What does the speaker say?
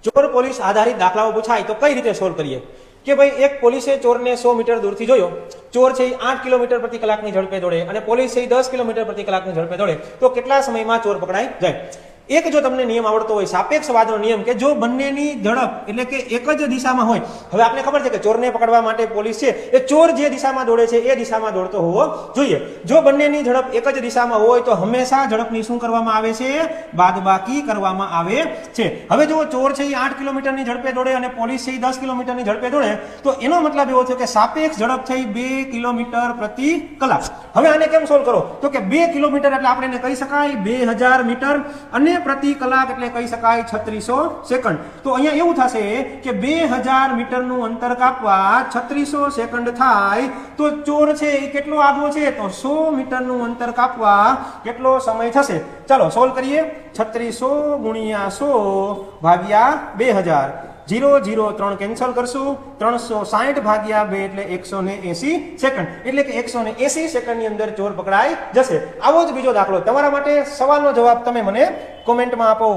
ચોર પોલીસ આધારિત દાખલાઓ પૂછાય તો કઈ રીતે સોલ્વ કરીએ કે ભાઈ એક પોલીસે ચોરને 100 મીટર દૂરથી જોયો, ચોર છે 8 કિલોમીટર પ્રતિ કલાકની ઝડપે દોડે અને પોલીસ છે 10 કિલોમીટર પ્રતિ કલાકની ઝડપે દોડે, તો કેટલા સમયમાં ચોર પકડાઈ જાય? એક જો તમને નિયમ આવડતો હોય સાપેક્ષવાદનો નિયમ, કે જો બંનેની ઝડપ એટલે કે એક જ દિશામાં હોય. હવે આપણે ખબર છે કે ચોરને પકડવા માટે પોલીસ છે એ ચોર જે દિશામાં દોડે છે એ દિશામાં દોડતો હોવો જોઈએ. જો બંનેની ઝડપ એક જ દિશામાં હોય તો હંમેશા ઝડપની શું કરવામાં આવે છે? બાદબાકી કરવામાં આવે છે. હવે જો ચોર છે એ 8 કિલોમીટરની ઝડપે દોડે અને પોલીસ છે એ 10 કિલોમીટરની ઝડપે દોડે, તો એનો મતલબ એવો થયો કે સાપેક્ષ ઝડપ થઈ 2 કિલોમીટર પ્રતિ કલાક. હવે આને કેમ સોલ્વ કરો? તો કે 2 કિલોમીટર એટલે આપણે એને કહી શકાય 2000 મીટર અને પ્રતિ કલાક એટલે કહી શકાય 3600 સેકન્ડ. તો અહીંયા એવું થશે કે 2000 મીટરનું અંતર કાપવા 3600 સેકન્ડ થાય, તો ચોર છે એ કેટલો આગો છે? તો 100 મીટરનું અંતર કાપવા કેટલો સમય થશે? ચાલો સોલ્વ કરીએ. 3600 ગુણ્યા 100 ભાગ્યા 2000, 0 0 3 કેન્સલ કરશું, 360 ભાગ્યા 2 એટલે 180 સેકન્ડ, એટલે કે 180 સેકન્ડની અંદર ચોર પકડાઈ જશે. આવો જ બીજો દાખલો તમારા માટે. સવાલનો જવાબ તમે મને કોમેન્ટમાં આપો.